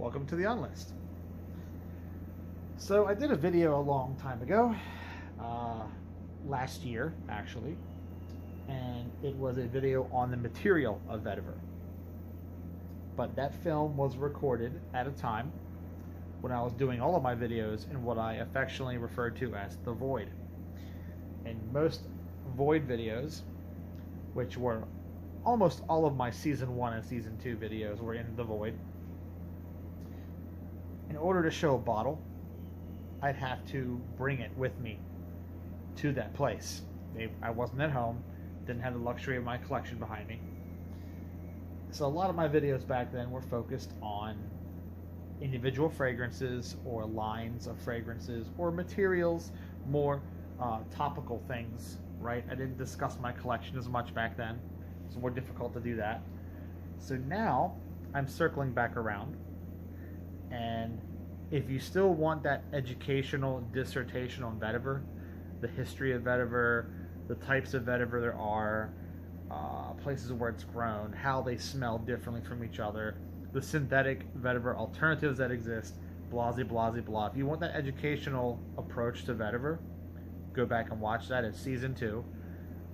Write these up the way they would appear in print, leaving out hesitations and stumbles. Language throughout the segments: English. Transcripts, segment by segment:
Welcome to the Unlist. So I did a video a long time ago, last year actually, and it was a video on the material of vetiver. But that film was recorded at a time when I was doing all of my videos in what I affectionately refer to as the void. And most void videos, which were almost all of my season 1 and season 2 videos, were in the void. In order to show a bottle, I'd have to bring it with me to that place. I wasn't at home, didn't have the luxury of my collection behind me. So a lot of my videos back then were focused on individual fragrances or lines of fragrances or materials, more topical things, right? I didn't discuss my collection as much back then. It's more difficult to do that. So now I'm circling back around, and if you still want that educational dissertation on vetiver, the history of vetiver, the types of vetiver there are, places where it's grown, how they smell differently from each other, the synthetic vetiver alternatives that exist, blah, blah, blah. If you want that educational approach to vetiver, go back and watch that. It's season 2.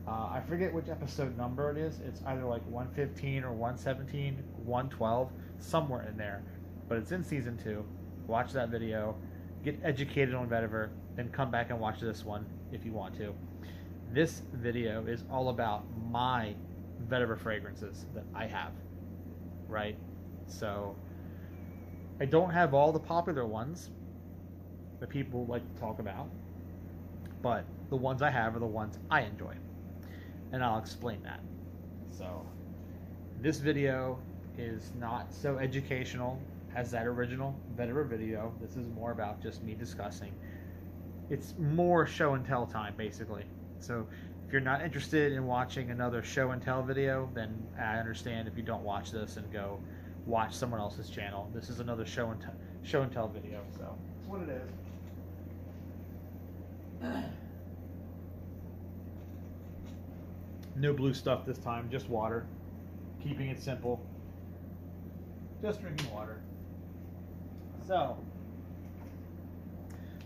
I forget which episode number it is. It's either like 115 or 117, 112, somewhere in there. But it's in season 2. Watch that video, get educated on vetiver, then come back and watch this one if you want to. This video is all about my vetiver fragrances that I have, right? So I don't have all the popular ones that people like to talk about, but the ones I have are the ones I enjoy, and I'll explain that. So this video is not so educational as that original vetiver video. This is more about just me discussing. It's more show and tell time, basically. So if you're not interested in watching another show and tell video, then I understand if you don't watch this and go watch someone else's channel. This is another show and tell video, so that's what it is. No blue stuff this time, just water. Keeping it simple. Just drinking water. So,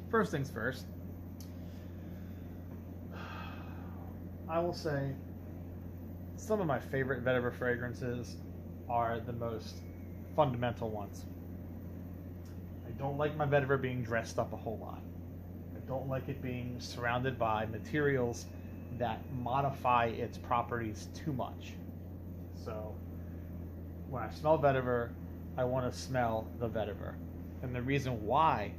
first things first, I will say some of my favorite vetiver fragrances are the most fundamental ones. I don't like my vetiver being dressed up a whole lot. I don't like it being surrounded by materials that modify its properties too much. So when I smell vetiver, I want to smell the vetiver. And the reason why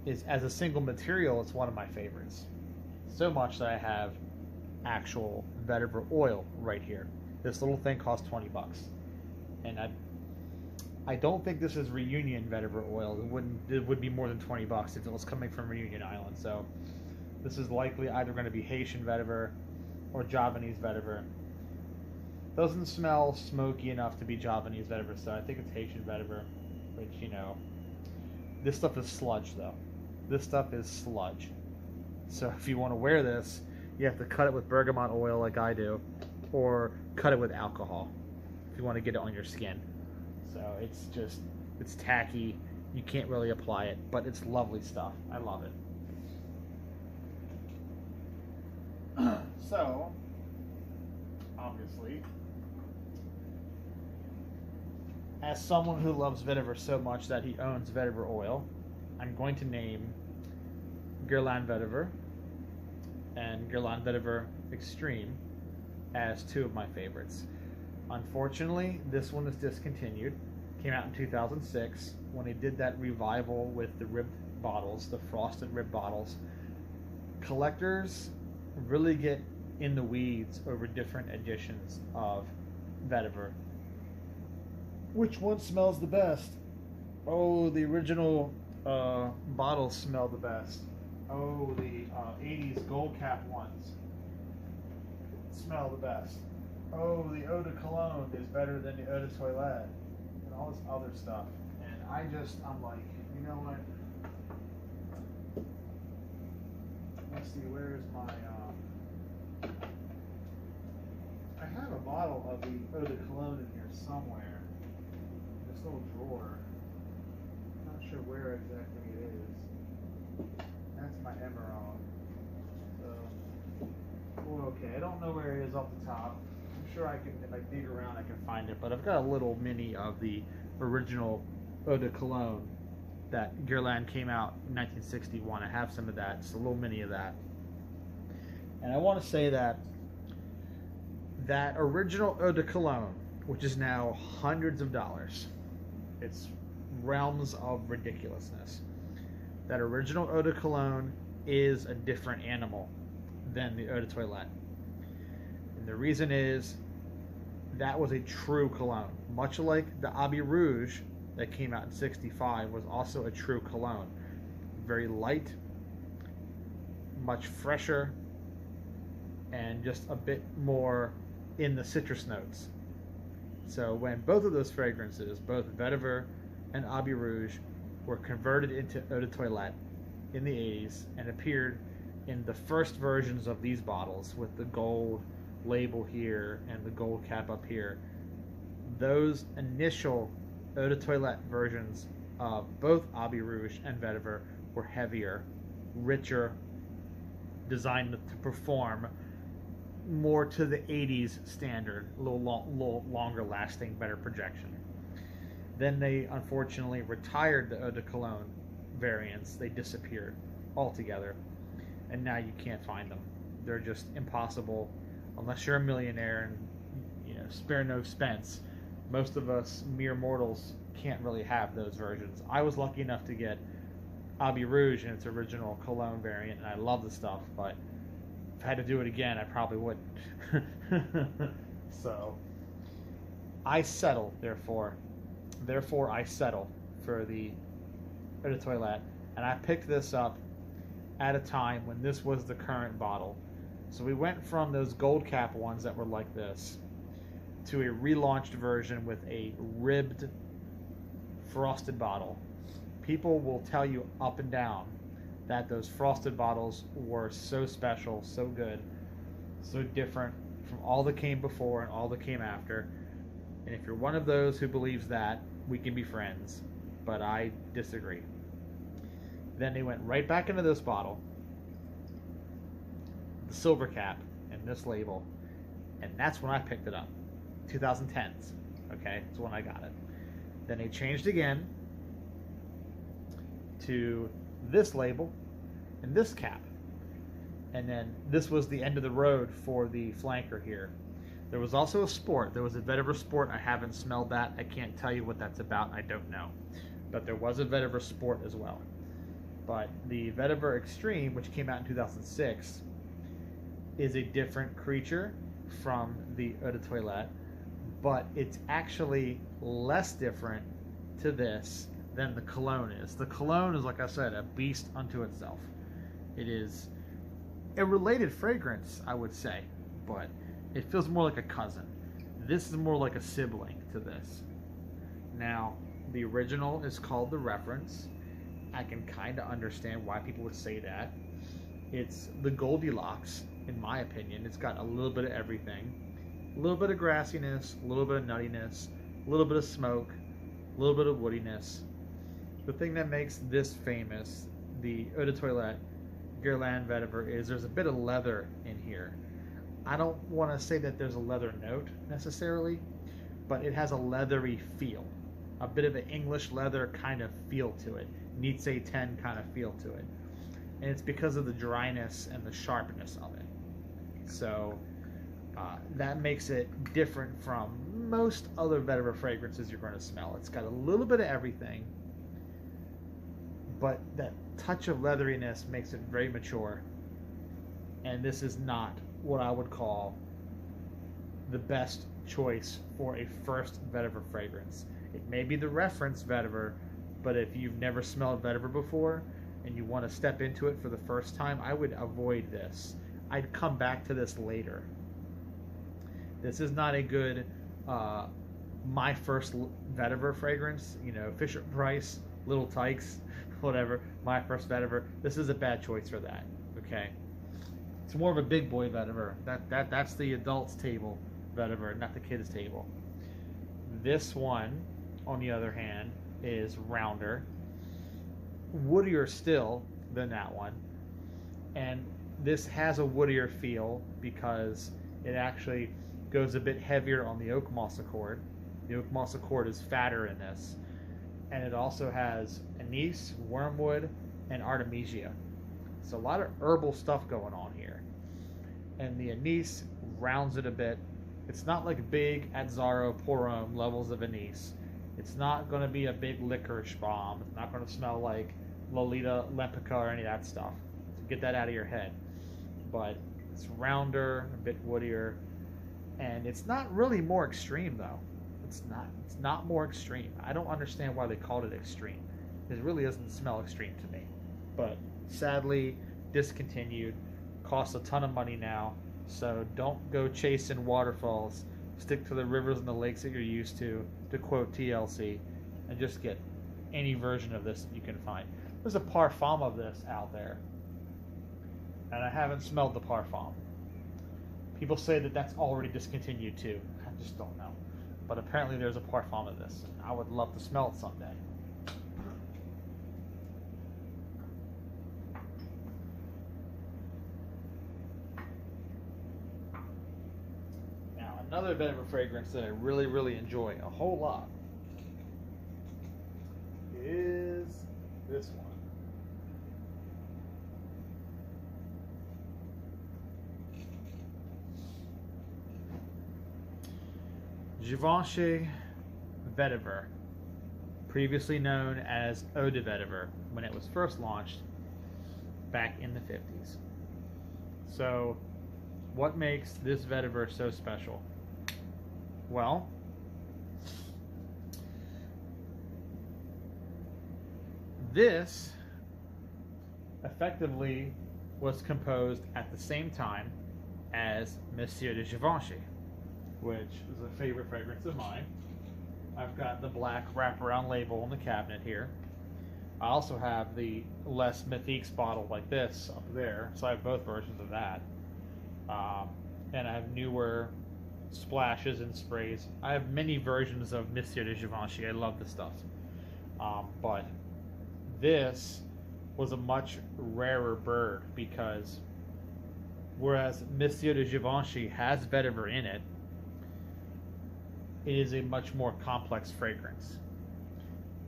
is, as a single material, it's one of my favorites. So much that I have actual vetiver oil right here. This little thing costs 20 bucks. And I don't think this is Reunion vetiver oil. It would be more than 20 bucks if it was coming from Reunion Island. So this is likely either going to be Haitian vetiver or Javanese vetiver. Doesn't smell smoky enough to be Javanese vetiver, so I think it's Haitian vetiver, which, you know, this stuff is sludge, though. This stuff is sludge. So if you want to wear this, you have to cut it with bergamot oil like I do, or cut it with alcohol if you want to get it on your skin. So it's tacky. You can't really apply it, but it's lovely stuff. I love it. So, obviously, as someone who loves vetiver so much that he owns vetiver oil, I'm going to name Guerlain vetiver and Guerlain vetiver Extreme as two of my favorites. Unfortunately, this one is discontinued. Came out in 2006 when they did that revival with the ribbed bottles, the frosted ribbed bottles. Collectors really get in the weeds over different editions of vetiver. Which one smells the best? Oh, the original bottles smell the best. Oh, the 80s gold cap ones smell the best. Oh, the eau de cologne is better than the eau de toilette, and all this other stuff. And I'm like, you know what? Let's see, where's my I have a bottle of the eau de cologne in here somewhere. little drawer. Not sure where exactly it is. That's my Emerald. So, well, okay. I don't know where it is off the top. I'm sure I can, if I dig around, I can find it. But I've got a little mini of the original Eau de Cologne that Guerlain came out in 1961. I have some of that. It's a little mini of that. And I want to say that that original Eau de Cologne, which is now hundreds of dollars, it's realms of ridiculousness. That original Eau de Cologne is a different animal than the Eau de Toilette. And the reason is that was a true cologne. Much like the Abbey Rouge that came out in 65 was also a true cologne. Very light, much fresher, and just a bit more in the citrus notes. So when both of those fragrances, both Vetiver and Abbey Rouge, were converted into Eau de Toilette in the 80s and appeared in the first versions of these bottles with the gold label here and the gold cap up here, those initial Eau de Toilette versions of both Abbey Rouge and Vetiver were heavier, richer, designed to perform more to the 80s standard, a little longer lasting, better projection. Then they unfortunately retired the Eau de Cologne variants. They disappeared altogether, and now you can't find them. They're just impossible unless you're a millionaire and spare no expense. Most of us mere mortals can't really have those versions. I was lucky enough to get Abbey Rouge in its original Cologne variant, and I love the stuff, but if I had to do it again, I probably wouldn't. So I settle, therefore I settle for the Eau de Toilette, and I picked this up at a time when this was the current bottle. So we went from those gold cap ones that were like this to a relaunched version with a ribbed frosted bottle. People will tell you up and down that those frosted bottles were so special, so good, so different from all that came before and all that came after. And if you're one of those who believes that, we can be friends, but I disagree. Then they went right back into this bottle, the silver cap and this label, and that's when I picked it up. 2010s, okay, that's when I got it. Then they changed again to this label and this cap, and then this was the end of the road for the flanker here. There was also a Sport. There was a Vetiver Sport. I haven't smelled that. I can't tell you what that's about. I don't know. But there was a Vetiver Sport as well. But the Vetiver Extreme, which came out in 2006, is a different creature from the Eau de Toilette, but it's actually less different to this than the Cologne is. The Cologne is, like I said, a beast unto itself. It is a related fragrance, I would say, but it feels more like a cousin. This is more like a sibling to this. Now, the original is called the Reference. I can kind of understand why people would say that. It's the Goldilocks, in my opinion. It's got a little bit of everything. A little bit of grassiness, a little bit of nuttiness, a little bit of smoke, a little bit of woodiness. The thing that makes this famous, the Eau de Toilette Guerlain Vetiver, is there's a bit of leather in here. I don't want to say that there's a leather note necessarily, but it has a leathery feel. A bit of an English leather kind of feel to it. Nietzsche 10 kind of feel to it. And it's because of the dryness and the sharpness of it. So that makes it different from most other Vetiver fragrances you're going to smell. It's got a little bit of everything, but that touch of leatheriness makes it very mature. And this is not what I would call the best choice for a first Vetiver fragrance. It may be the Reference Vetiver, but if you've never smelled Vetiver before and you want to step into it for the first time, I would avoid this. I'd come back to this later. This is not a good my first Vetiver fragrance, Fisher Price, Little Tykes, whatever, my first Vetiver. This is a bad choice for that, okay? It's more of a big boy Vetiver. That's the adults table Vetiver, not the kids table. This one on the other hand, is rounder, woodier still than that one. And this has a woodier feel because it actually goes a bit heavier on the oak moss accord. The oak moss accord is fatter in this. And it also has anise, wormwood, and artemisia. So a lot of herbal stuff going on here. And the anise rounds it a bit. It's not like big Azzaro Porum levels of anise. It's not going to be a big licorice bomb. It's not going to smell like Lolita Lempica or any of that stuff. So get that out of your head. But it's rounder, a bit woodier, and it's not really more extreme though. It's not more extreme. I don't understand why they called it extreme. It really doesn't smell extreme to me. But sadly, discontinued. Costs a ton of money now. So don't go chasing waterfalls. Stick to the rivers and the lakes that you're used to quote TLC, and just get any version of this that you can find. There's a parfum of this out there, and I haven't smelled the parfum. People say that that's already discontinued too. I just don't know. But apparently there's a parfum of this. I would love to smell it someday. Now, another vetiver fragrance that I really, really enjoy a whole lot is this one. Givenchy Vetiver, previously known as Eau de Vetiver when it was first launched back in the 50s. So, what makes this vetiver so special? Well, this effectively was composed at the same time as Monsieur de Givenchy, which is a favorite fragrance of mine. I've got the black wraparound label in the cabinet here. I also have the Les Mythiques bottle like this up there, so I have both versions of that. And I have newer splashes and sprays. I have many versions of Monsieur de Givenchy. I love this stuff. But this was a much rarer bird because whereas Monsieur de Givenchy has vetiver in it, it is a much more complex fragrance.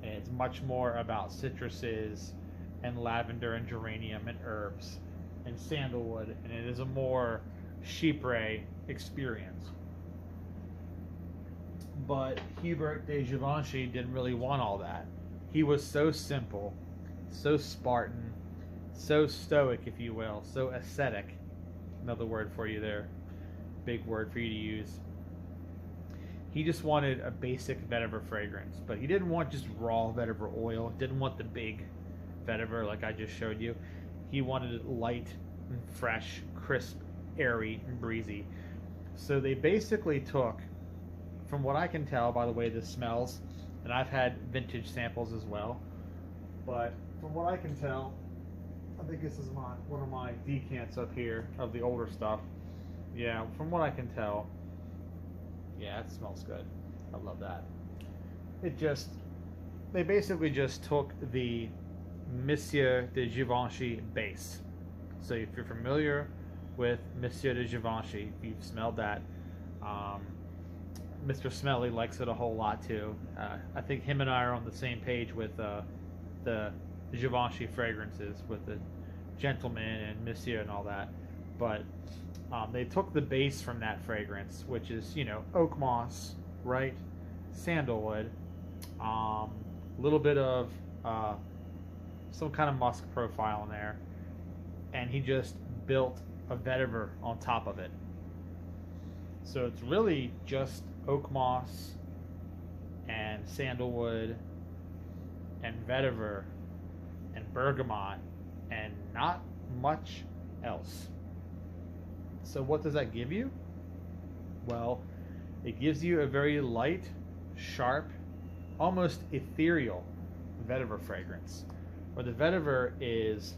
And it's much more about citruses and lavender and geranium and herbs and sandalwood, and it is a more chypre experience. But Hubert de Givenchy didn't really want all that. He was so simple, so Spartan, so stoic, if you will, so ascetic. Another word for you there. Big word for you to use. He just wanted a basic vetiver fragrance, but he didn't want just raw vetiver oil. Didn't want the big vetiver like I just showed you. He wanted it light and fresh, crisp, airy, and breezy. So they basically took, from what I can tell by the way this smells, and I've had vintage samples as well, but from what I can tell, I think this is one of my decants up here of the older stuff. Yeah, from what I can tell, yeah, it smells good. I love that. They basically just took the Monsieur de Givenchy base. So if you're familiar with Monsieur de Givenchy, if you've smelled that, Mr. Smelly likes it a whole lot too. I think him and I are on the same page with the Givenchy fragrances, with the Gentleman and Monsieur and all that. But they took the base from that fragrance, which is, oak moss, right? Sandalwood, a little bit of some kind of musk profile in there, and he just built a vetiver on top of it. So it's really just oak moss and sandalwood and vetiver and bergamot and not much else. So what does that give you? Well, it gives you a very light, sharp, almost ethereal vetiver fragrance, where the vetiver is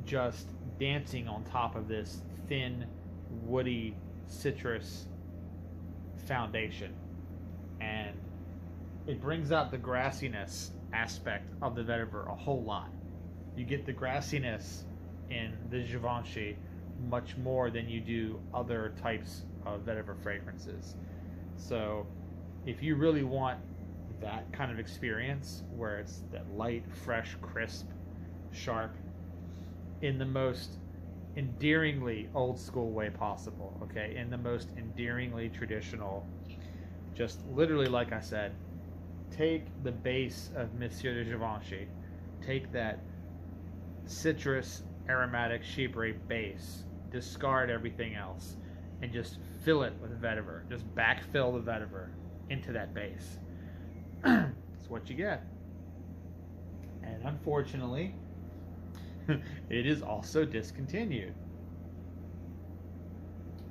just dancing on top of this thin, woody citrus foundation. And it brings out the grassiness aspect of the vetiver a whole lot. You get the grassiness in the Givenchy much more than you do other types of vetiver fragrances. So if you really want that kind of experience where it's that light, fresh, crisp, sharp, in the most endearingly old school way possible, okay, in the most endearingly traditional, just literally like I said, take the base of Monsieur de Givenchy, take that citrus aromatic Chypre base, discard everything else, and just fill it with vetiver. Just backfill the vetiver into that base. That's what you get. And unfortunately, it is also discontinued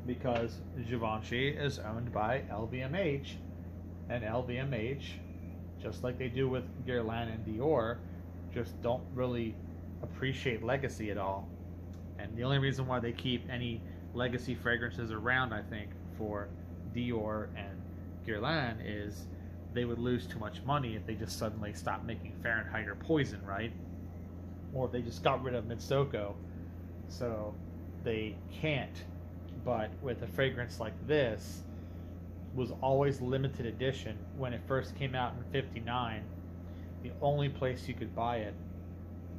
because Givenchy is owned by LVMH, and LVMH, just like they do with Guerlain and Dior, just don't really appreciate legacy at all. And the only reason why they keep any legacy fragrances around, I think, for Dior and Guerlain is they would lose too much money if they just suddenly stopped making Fahrenheit or Poison, right? Or if they just got rid of Mitsoko. So they can't. But with a fragrance like this, was always limited edition. When it first came out in '59, the only place you could buy it,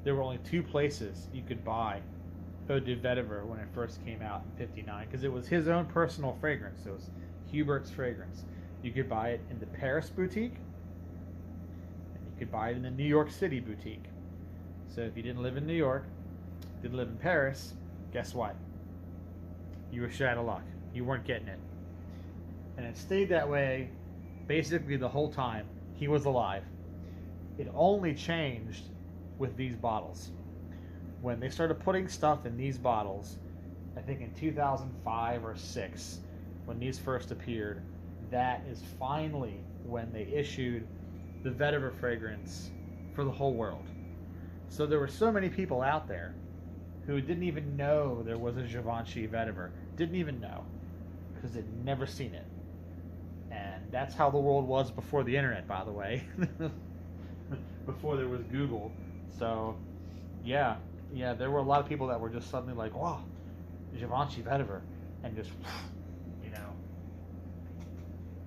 there were only two places you could buy Eau de Vetiver when it first came out in '59, because it was his own personal fragrance. It was Hubert's fragrance. You could buy it in the Paris boutique, and you could buy it in the New York City boutique. So if you didn't live in New York, didn't live in Paris, guess what? You were shit out of luck. You weren't getting it. And it stayed that way basically the whole time he was alive. It only changed with these bottles. When they started putting stuff in these bottles, I think in 2005 or 6, when these first appeared, that is finally when they issued the vetiver fragrance for the whole world. So there were so many people out there who didn't even know there was a Givenchy vetiver. Didn't even know, because they'd never seen it. And that's how the world was before the internet, by the way. Before there was Google. So, yeah, there were a lot of people that were just suddenly like, wow, Givenchy vetiver. And just, you know.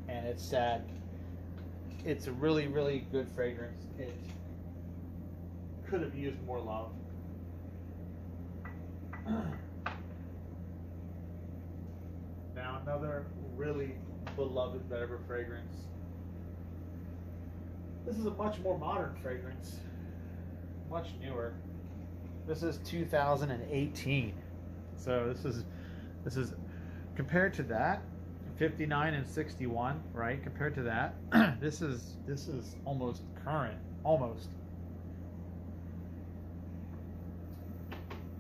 And it's sad. It's a really, really good fragrance. It could have used more love. Now, another really beloved vetiver fragrance. This is a much more modern fragrance, much newer. This is 2018. So this is compared to that, 59 and 61, right? Compared to that, this is almost current, almost.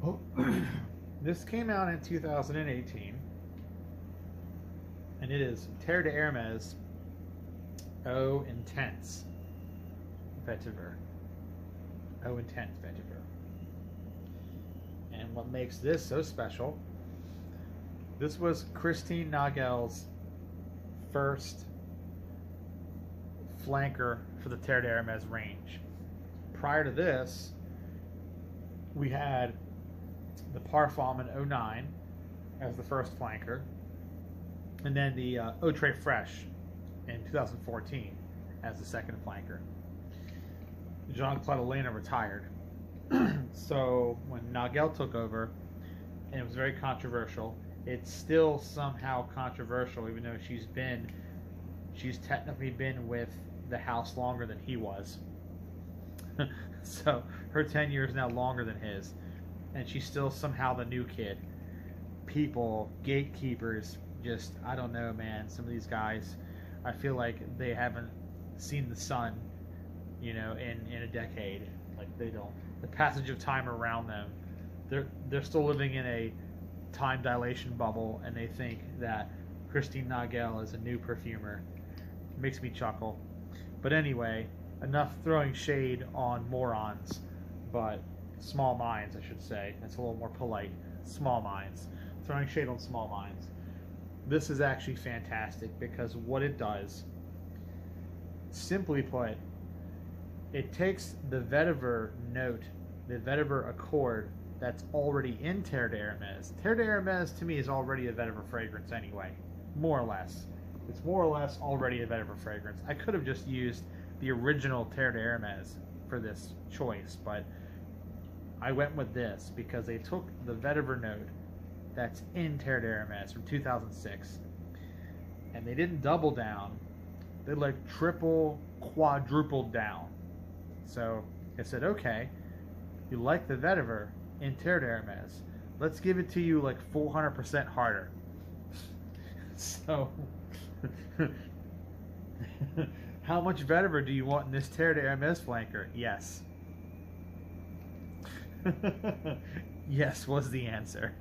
Oh. This came out in 2018, and it is Terre d'Hermes Eau Intense Vetiver. Eau Intense Vetiver. And what makes this so special, this was Christine Nagel's first flanker for the Terre d'Hermes range. Prior to this, we had the Parfum in '09 as the first flanker, and then the Eau Très Fraîche in 2014 as the second flanker. Jean-Claude Elena retired. So when Nagel took over, and it was very controversial, it's still somehow controversial, even though she's technically been with the house longer than he was. So her tenure is now longer than his, and she's still somehow the new kid. People, gatekeepers, just, I don't know, man. Some of these guys, I feel like they haven't seen the sun, you know, in a decade. Like, they don't. The passage of time around them, they're still living in a time dilation bubble, and they think that Christine Nagel is a new perfumer. It makes me chuckle. But anyway, enough throwing shade on morons, but small minds, I should say. That's a little more polite. Small minds. Throwing shade on small minds. This is actually fantastic because what it does, Simply put, it takes the vetiver note, the vetiver accord that's already in Terre d'Hermes. Terre d'Hermes to me is already a vetiver fragrance anyway, more or less. It's more or less already a vetiver fragrance. I could have just used the original Terre d'Hermes for this choice, but I went with this because they took the vetiver note that's in Terre d'Hermes from 2006 and they didn't double down. They like triple, quadrupled down. So I said, okay, you like the vetiver in Terre d'Hermes. Let's give it to you like 400% harder. So, how much vetiver do you want in this Terre d'Hermes flanker? Yes. Yes was the answer.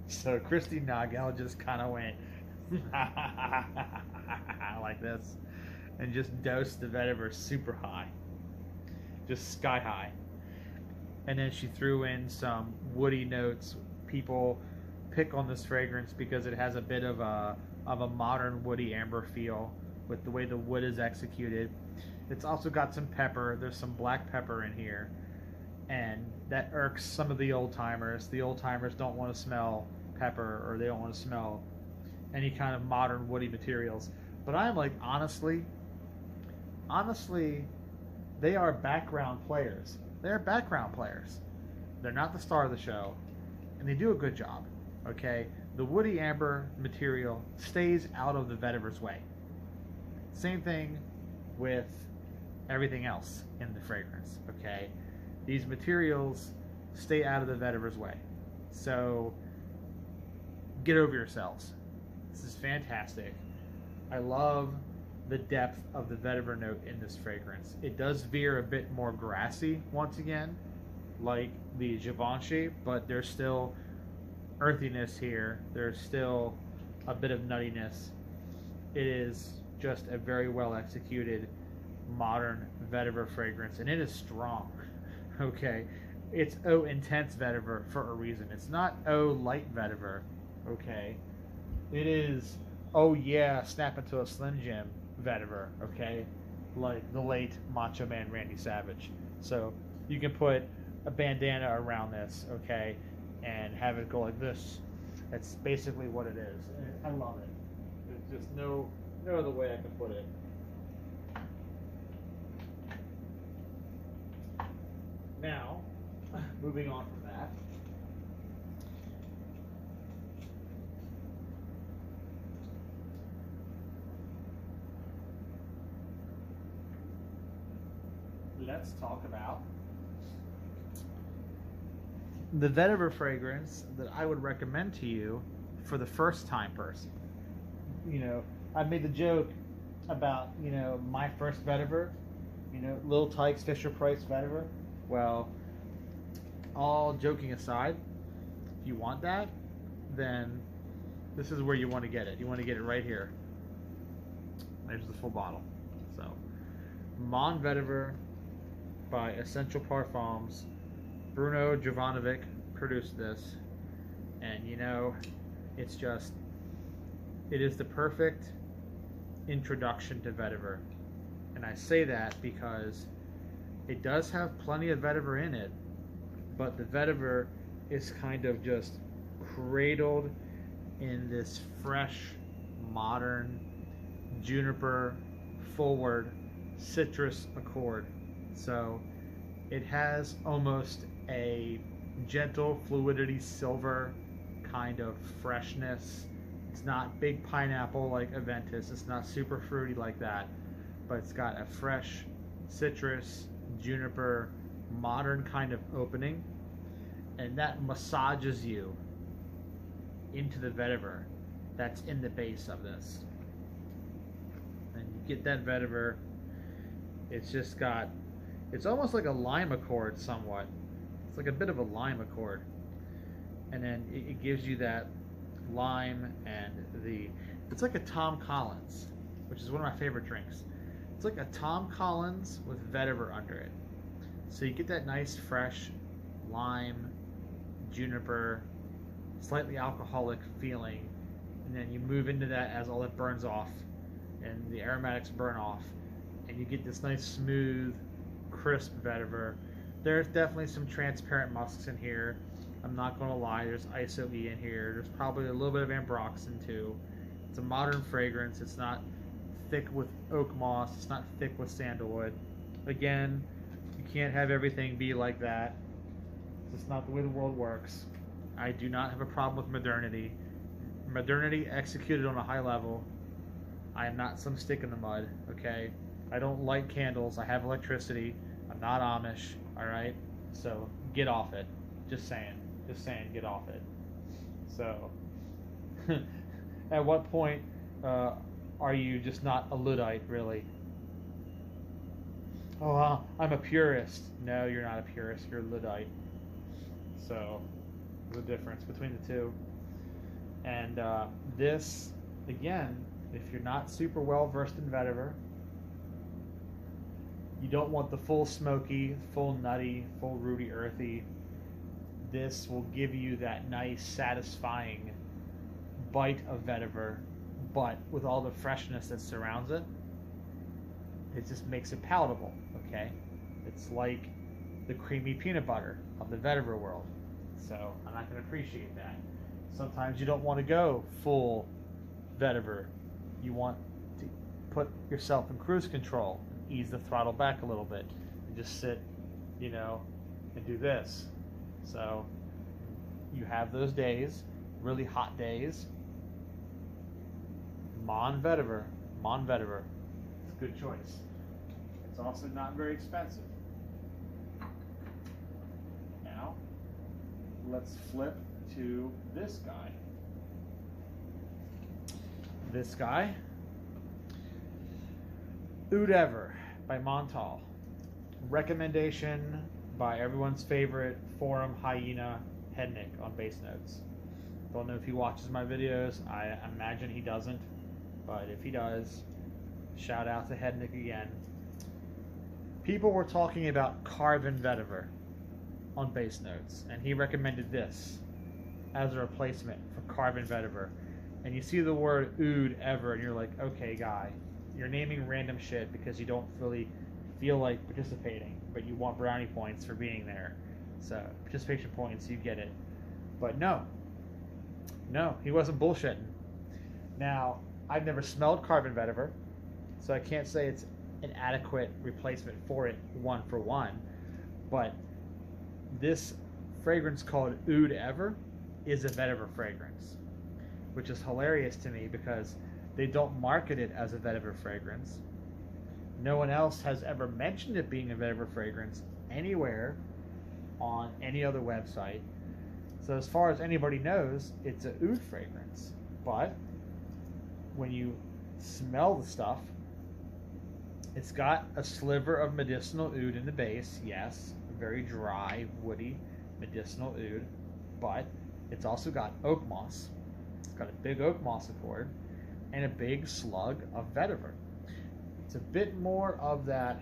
So Christy Nagel just kind of went like this and just dosed the vetiver super high, just sky high. And then she threw in some woody notes. People pick on this fragrance because it has a bit of a modern woody amber feel with the way the wood is executed. It's also got some pepper. There's some black pepper in here, and that irks some of the old timers. The old timers don't want to smell pepper, or they don't want to smell any kind of modern woody materials. But I'm like, honestly, they are background players. They're background players. They're not the star of the show, and they do a good job. Okay, the woody amber material stays out of the vetiver's way. Same thing with everything else in the fragrance. Okay, these materials stay out of the vetiver's way. So get over yourselves. This is fantastic. I love the depth of the vetiver note in this fragrance. It does veer a bit more grassy once again, like the Givenchy, but there's still earthiness here. There's still a bit of nuttiness. It is just a very well executed modern vetiver fragrance, and it is strong. Okay, it's O intense vetiver for a reason. It's not O light vetiver. Okay, it is oh yeah, snap into a Slim Jim vetiver. Okay, like the late Macho Man Randy Savage. So you can put a bandana around this, okay, and have it go like this. That's basically what it is. And I love it. There's just no other way I can put it. Now, moving on from that, let's talk about the vetiver fragrance that I would recommend to you for the first time person. You know, I made the joke about, you know, my first vetiver, you know, Lil Tykes Fisher Price vetiver. Well, all joking aside, if you want that, then this is where you want to get it. You want to get it right here. There's the full bottle. So, Mon Vetiver by Essential Parfums. Bruno Jovanovic produced this, and you know, it's just, it is the perfect introduction to vetiver. And I say that because it does have plenty of vetiver in it, but the vetiver is kind of just cradled in this fresh, modern, juniper forward citrus accord. So it has almost a gentle fluidity silver kind of freshness. It's not big pineapple like Aventus. It's not super fruity like that, but it's got a fresh citrus, juniper, modern kind of opening, and that massages you into the vetiver that's in the base of this. And you get that vetiver, it's just got, it's almost like a lime accord somewhat. It's like a bit of a lime accord. And then it gives you that lime and it's like a Tom Collins, which is one of my favorite drinks. It's like a Tom Collins with vetiver under it. So you get that nice fresh lime, juniper, slightly alcoholic feeling, and then you move into that as all it burns off and the aromatics burn off, and and you get this nice smooth, crisp vetiver. There's definitely some transparent musks in here. I'm not going to lie, there's ISO-E in here. There's probably a little bit of ambroxan too. It's a modern fragrance. It's not thick with oak moss. It's not thick with sandalwood. Again, you can't have everything be like that. It's just not the way the world works. I do not have a problem with modernity. Modernity executed on a high level. I am not some stick in the mud, okay? I don't light candles. I have electricity. I'm not Amish, all right? So get off it. Just saying, get off it. So, at what point are you just not a Luddite, really? Oh, I'm a purist. No, you're not a purist. You're a Luddite. So, the difference between the two. And this, again, if you're not super well versed in vetiver, you don't want the full smoky, full nutty, full rooty, earthy. This will give you that nice, satisfying bite of vetiver, but with all the freshness that surrounds it, it just makes it palatable, okay? It's like the creamy peanut butter of the vetiver world. So I'm not going to appreciate that. Sometimes you don't want to go full vetiver. You want to put yourself in cruise control, ease the throttle back a little bit, and just sit, you know, and do this. So you have those days, really hot days. Mon vetiver. It's a good choice. It's also not very expensive. Now, let's flip to this guy. This guy, Oud Ever by Montal. Recommendation by everyone's favorite forum hyena, Hednick, on Bass Notes. Don't know if he watches my videos. I imagine he doesn't, but if he does, shout out to Hednick again. People were talking about Carven Vetiver on Bass Notes, and he recommended this as a replacement for Carven Vetiver. And you see the word Oud Ever, and you're like, okay, guy, you're naming random shit because you don't really feel like participating, but you want brownie points for being there. So, participation points, you get it. But no, he wasn't bullshitting. Now, I've never smelled Carven Vetiver, so I can't say it's an adequate replacement for it one for one. But this fragrance called Oud Ever is a vetiver fragrance, which is hilarious to me because they don't market it as a vetiver fragrance. No one else has ever mentioned it being a vetiver fragrance anywhere on any other website. So as far as anybody knows, it's an oud fragrance. But when you smell the stuff, it's got a sliver of medicinal oud in the base, yes, very dry, woody, medicinal oud, but it's also got oak moss. It's got a big oak moss accord and a big slug of vetiver. It's a bit more of that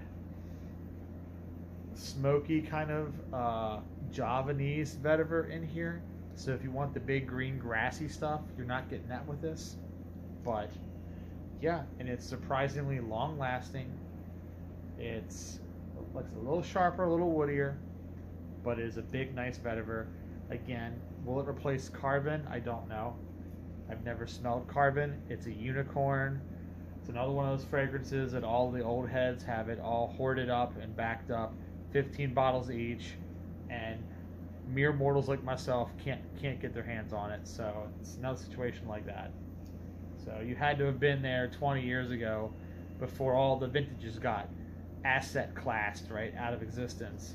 smoky kind of Javanese vetiver in here. So if you want the big green grassy stuff, you're not getting that with this. But yeah, and it's surprisingly long lasting. It's a little sharper, a little woodier, but it is a big, nice vetiver. Again, will it replace Carven? I don't know. I've never smelled Carven. It's a unicorn. It's another one of those fragrances that all the old heads have it all hoarded up and backed up, 15 bottles each, and mere mortals like myself can't get their hands on it. So it's another situation like that. So you had to have been there 20 years ago before all the vintages got asset classed right out of existence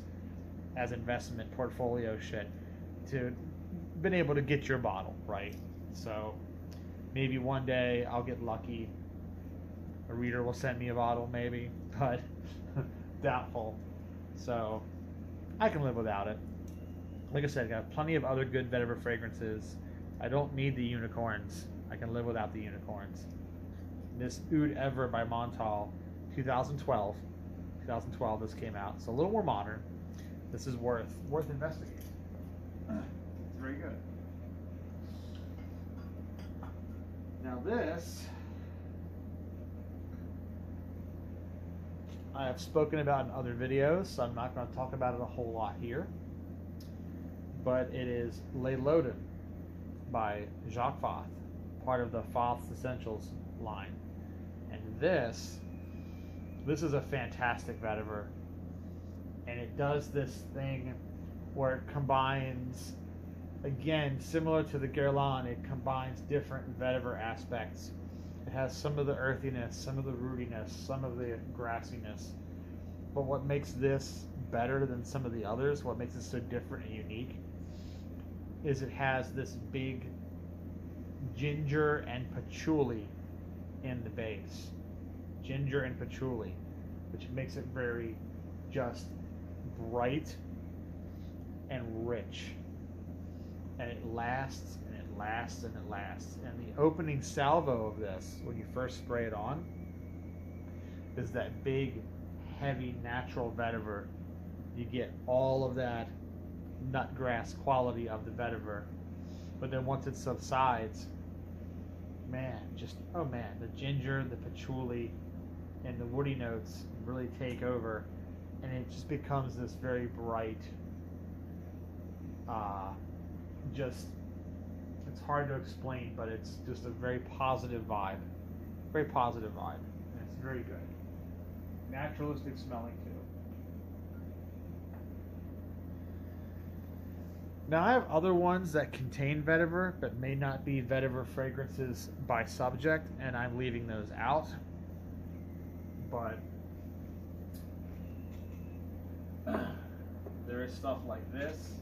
as investment portfolio shit to been able to get your bottle, right? So maybe one day I'll get lucky. A reader will send me a bottle, maybe, but doubtful. So I can live without it. Like I said, I got plenty of other good vetiver fragrances. I don't need the unicorns. I can live without the unicorns. This Oud Ever by Montal, 2012. 2012 this came out. So a little more modern. This is worth investigating. It's very good. Now this I have spoken about in other videos, so I'm not going to talk about it a whole lot here. But it is Les Loden by Jacques Fath, part of the Fath's Essentials line. And this is a fantastic vetiver. And it does this thing where it combines, again, similar to the Guerlain, it combines different vetiver aspects. It has some of the earthiness, some of the rootiness, some of the grassiness. But what makes this better than some of the others, what makes it so different and unique, is it has this big ginger and patchouli in the base. Ginger and patchouli, which makes it very just bright and rich. And it lasts and it lasts and it lasts. And the opening salvo of this, when you first spray it on, is that big, heavy, natural vetiver. You get all of that nutgrass quality of the vetiver. But then once it subsides, man, the ginger, the patchouli, and the woody notes really take over. And it just becomes this very bright, it's hard to explain, but it's just a very positive vibe. Very positive vibe. And it's very good. Naturalistic smelling too. Now I have other ones that contain vetiver, but may not be vetiver fragrances by subject, and I'm leaving those out. But there is stuff like this.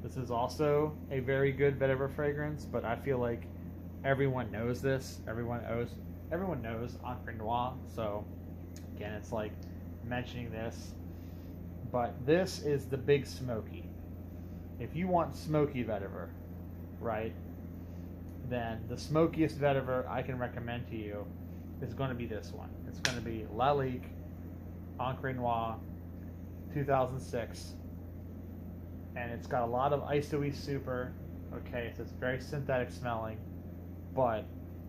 This is also a very good vetiver fragrance, but I feel like everyone knows this. Everyone knows Encre Noire, so again, it's like mentioning this. But this is the Big Smoky. If you want smoky vetiver, right, then the smokiest vetiver I can recommend to you is going to be this one. It's going to be Lalique Encre Noire 2006. And it's got a lot of isoe super. Okay, so it's very synthetic smelling, but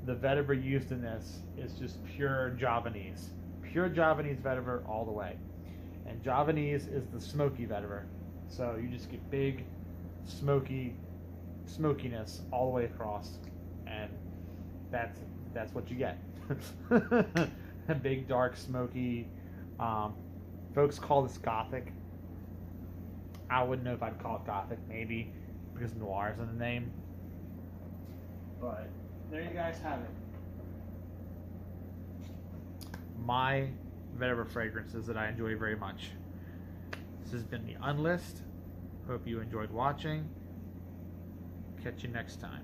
the vetiver used in this is just pure Javanese vetiver all the way. And Javanese is the smoky vetiver, so you just get big smokiness all the way across, and that's what you get. A big dark smoky. Folks call this gothic. I wouldn't know if I'd call it gothic, maybe because noir is in the name. But there you guys have it. My vetiver fragrances that I enjoy very much. This has been the Unlist. Hope you enjoyed watching. Catch you next time.